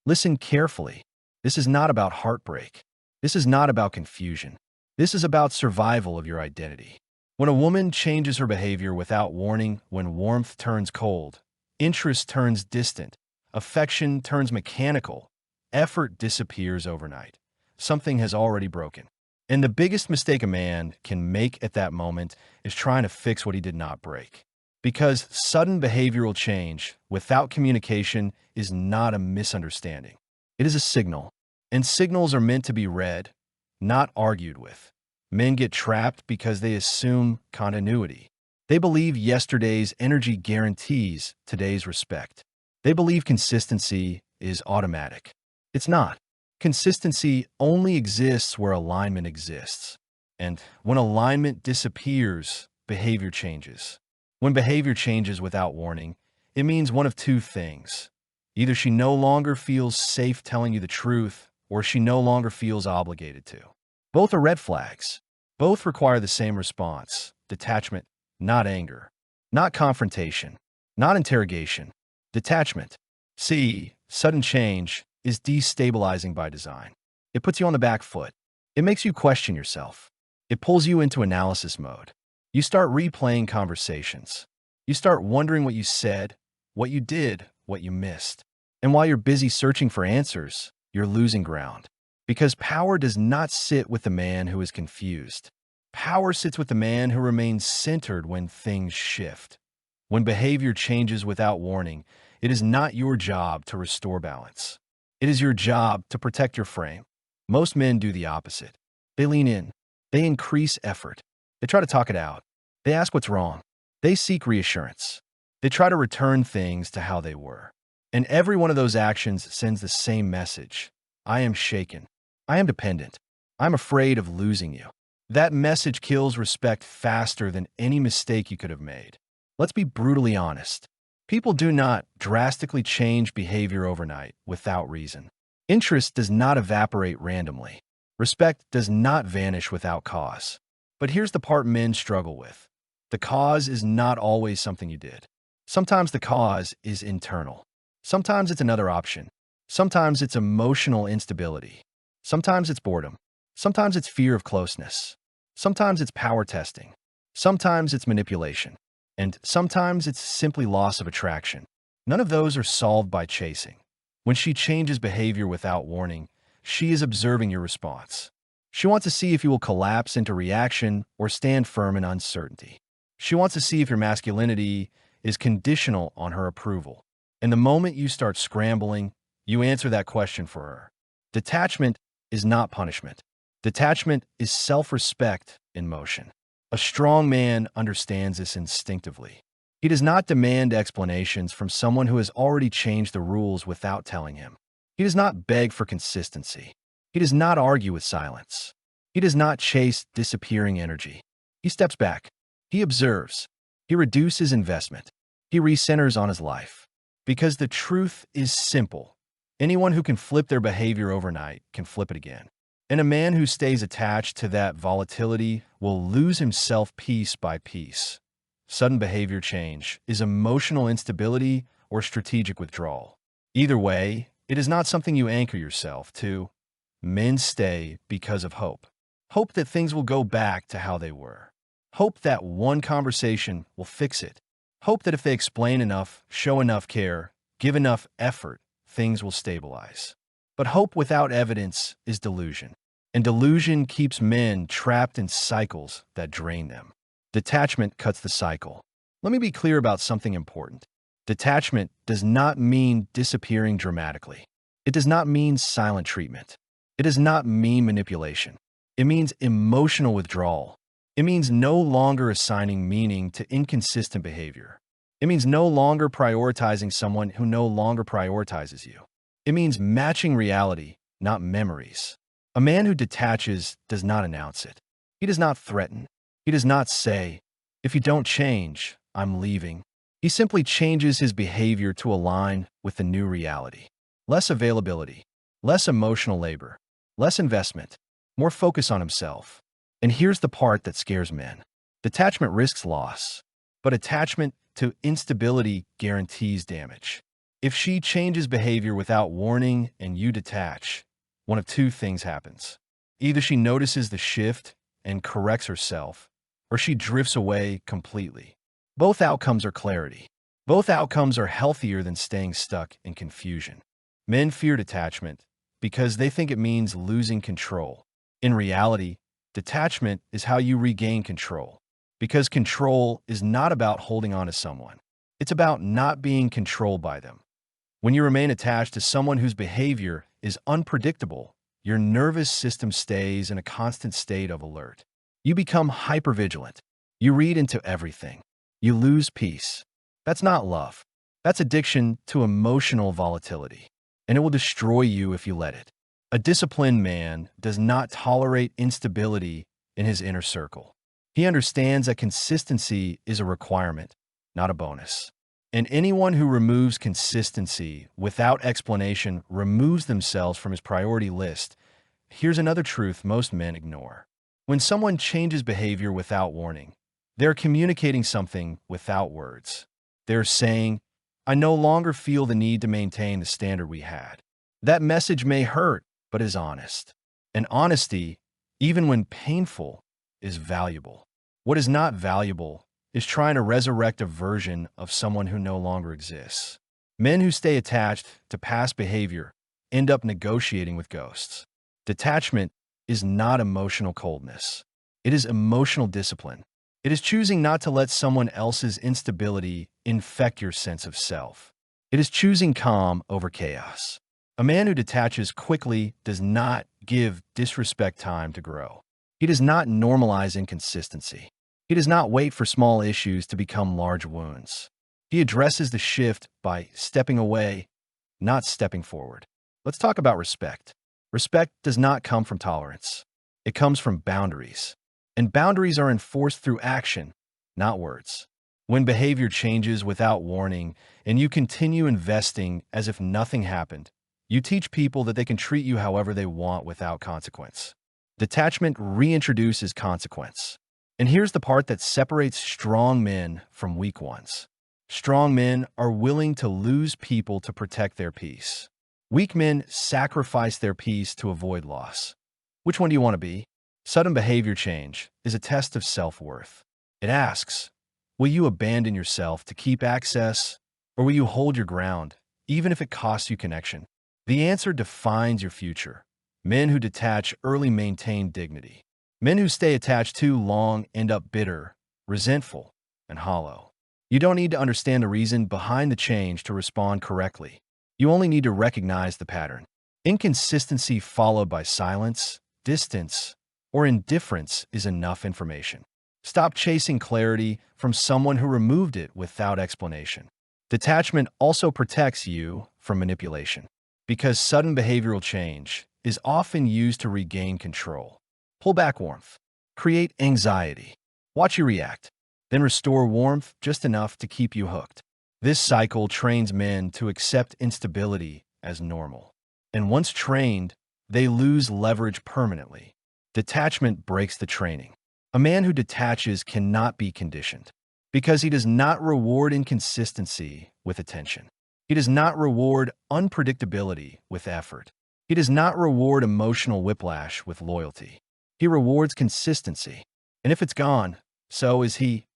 Listen carefully. This is not about heartbreak. This is not about confusion. This is about survival of your identity. When a woman changes her behavior without warning, when warmth turns cold, interest turns distant, affection turns mechanical, effort disappears overnight, something has already broken. And the biggest mistake a man can make at that moment is trying to fix what he did not break. Because sudden behavioral change without communication is not a misunderstanding. It is a signal. And signals are meant to be read, not argued with. Men get trapped because they assume continuity. They believe yesterday's energy guarantees today's respect. They believe consistency is automatic. It's not. Consistency only exists where alignment exists. And when alignment disappears, behavior changes. When behavior changes without warning, it means one of two things. Either she no longer feels safe telling you the truth, or she no longer feels obligated to. Both are red flags. Both require the same response: detachment, not anger, not confrontation, not interrogation. Detachment. See, sudden change is destabilizing by design. It puts you on the back foot. It makes you question yourself. It pulls you into analysis mode. You start replaying conversations. You start wondering what you said, what you did, what you missed. And while you're busy searching for answers, you're losing ground. Because power does not sit with the man who is confused. Power sits with the man who remains centered when things shift. When behavior changes without warning, it is not your job to restore balance. It is your job to protect your frame. Most men do the opposite. They lean in. They increase effort. They try to talk it out. They ask what's wrong. They seek reassurance. They try to return things to how they were. And every one of those actions sends the same message. I am shaken. I am dependent. I'm afraid of losing you. That message kills respect faster than any mistake you could have made. Let's be brutally honest. People do not drastically change behavior overnight without reason. Interest does not evaporate randomly. Respect does not vanish without cause. But here's the part men struggle with. The cause is not always something you did. Sometimes the cause is internal. Sometimes it's another option. Sometimes it's emotional instability. Sometimes it's boredom. Sometimes it's fear of closeness. Sometimes it's power testing. Sometimes it's manipulation. And sometimes it's simply loss of attraction. None of those are solved by chasing. When she changes behavior without warning, she is observing your response. She wants to see if you will collapse into reaction or stand firm in uncertainty. She wants to see if your masculinity is conditional on her approval. And the moment you start scrambling, you answer that question for her. Detachment is not punishment. Detachment is self-respect in motion. A strong man understands this instinctively. He does not demand explanations from someone who has already changed the rules without telling him. He does not beg for consistency. He does not argue with silence. He does not chase disappearing energy. He steps back. He observes. He reduces investment. He recenters on his life. Because the truth is simple. Anyone who can flip their behavior overnight can flip it again. And a man who stays attached to that volatility will lose himself piece by piece. Sudden behavior change is emotional instability or strategic withdrawal. Either way, it is not something you anchor yourself to. Men stay because of hope. Hope that things will go back to how they were. Hope that one conversation will fix it. Hope that if they explain enough, show enough care, give enough effort, things will stabilize. But hope without evidence is delusion. And delusion keeps men trapped in cycles that drain them. Detachment cuts the cycle. Let me be clear about something important. Detachment does not mean disappearing dramatically. It does not mean silent treatment. It does not mean manipulation. It means emotional withdrawal. It means no longer assigning meaning to inconsistent behavior. It means no longer prioritizing someone who no longer prioritizes you. It means matching reality, not memories. A man who detaches does not announce it. He does not threaten. He does not say, "If you don't change, I'm leaving." He simply changes his behavior to align with the new reality. Less availability, less emotional labor, less investment, more focus on himself. And here's the part that scares men. Detachment risks loss, but attachment to instability guarantees damage. If she changes behavior without warning and you detach, one of two things happens. Either she notices the shift and corrects herself, or she drifts away completely. Both outcomes are clarity. Both outcomes are healthier than staying stuck in confusion. Men fear detachment because they think it means losing control. In reality, detachment is how you regain control. Because control is not about holding on to someone. It's about not being controlled by them. When you remain attached to someone whose behavior is unpredictable, your nervous system stays in a constant state of alert. You become hypervigilant. You read into everything. You lose peace. That's not love. That's addiction to emotional volatility, and it will destroy you if you let it. A disciplined man does not tolerate instability in his inner circle. He understands that consistency is a requirement, not a bonus. And anyone who removes consistency without explanation removes themselves from his priority list. Here's another truth most men ignore. When someone changes behavior without warning, they're communicating something without words. They're saying, I no longer feel the need to maintain the standard we had. That message may hurt, but is honest. And honesty, even when painful, is valuable. What is not valuable is trying to resurrect a version of someone who no longer exists. Men who stay attached to past behavior end up negotiating with ghosts. Detachment is not emotional coldness. It is emotional discipline. It is choosing not to let someone else's instability infect your sense of self. It is choosing calm over chaos. A man who detaches quickly does not give disrespect time to grow. He does not normalize inconsistency. He does not wait for small issues to become large wounds. He addresses the shift by stepping away, not stepping forward. Let's talk about respect. Respect does not come from tolerance. It comes from boundaries. And boundaries are enforced through action, not words. When behavior changes without warning and you continue investing as if nothing happened, you teach people that they can treat you however they want without consequence. Detachment reintroduces consequence. And here's the part that separates strong men from weak ones. Strong men are willing to lose people to protect their peace. Weak men sacrifice their peace to avoid loss. Which one do you want to be? Sudden behavior change is a test of self-worth. It asks, will you abandon yourself to keep access, or will you hold your ground, even if it costs you connection? The answer defines your future. Men who detach early maintain dignity. Men who stay attached too long end up bitter, resentful, and hollow. You don't need to understand the reason behind the change to respond correctly. You only need to recognize the pattern. Inconsistency followed by silence, distance, or indifference is enough information. Stop chasing clarity from someone who removed it without explanation. Detachment also protects you from manipulation, because sudden behavioral change is often used to regain control. Pull back warmth. Create anxiety. Watch you react. Then restore warmth just enough to keep you hooked. This cycle trains men to accept instability as normal. And once trained, they lose leverage permanently. Detachment breaks the training. A man who detaches cannot be conditioned because he does not reward inconsistency with attention. He does not reward unpredictability with effort. He does not reward emotional whiplash with loyalty. He rewards consistency. And if it's gone, so is he.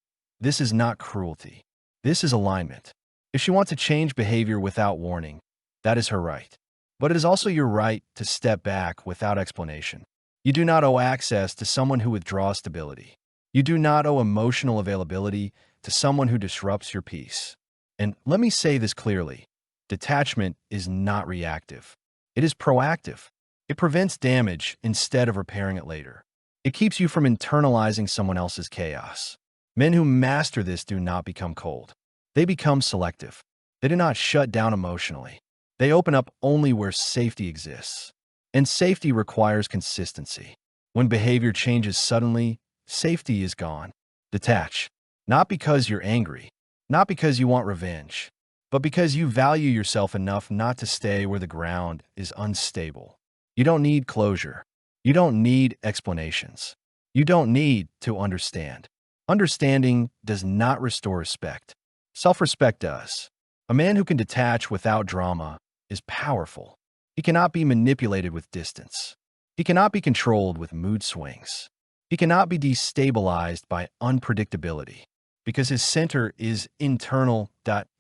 This is not cruelty. This is alignment. If she wants to change behavior without warning, that is her right. But it is also your right to step back without explanation. You do not owe access to someone who withdraws stability. You do not owe emotional availability to someone who disrupts your peace. And let me say this clearly. Detachment is not reactive. It is proactive. It prevents damage instead of repairing it later. It keeps you from internalizing someone else's chaos. Men who master this do not become cold. They become selective. They do not shut down emotionally. They open up only where safety exists. And safety requires consistency. When behavior changes suddenly, safety is gone. Detach. Not because you're angry, not because you want revenge, but because you value yourself enough not to stay where the ground is unstable. You don't need closure. You don't need explanations. You don't need to understand. Understanding does not restore respect. Self-respect does. A man who can detach without drama is powerful. He cannot be manipulated with distance. He cannot be controlled with mood swings. He cannot be destabilized by unpredictability because his center is internal.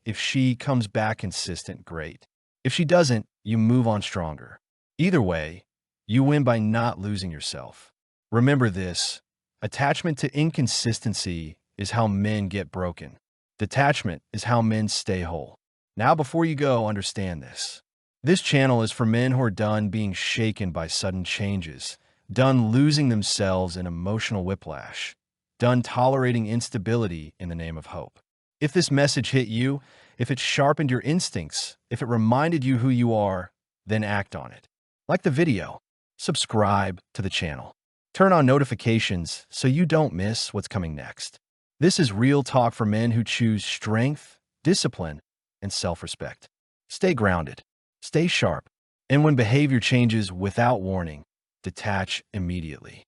If she comes back consistent, great. If she doesn't, you move on stronger. Either way, you win by not losing yourself. Remember this: attachment to inconsistency is how men get broken. Detachment is how men stay whole. Now, before you go, understand this. This channel is for men who are done being shaken by sudden changes, done losing themselves in emotional whiplash, done tolerating instability in the name of hope. If this message hit you, if it sharpened your instincts, if it reminded you who you are, then act on it. Like the video, subscribe to the channel, turn on notifications so you don't miss what's coming next. This is real talk for men who choose strength, discipline, and self-respect. Stay grounded, stay sharp, and when behavior changes without warning, detach immediately.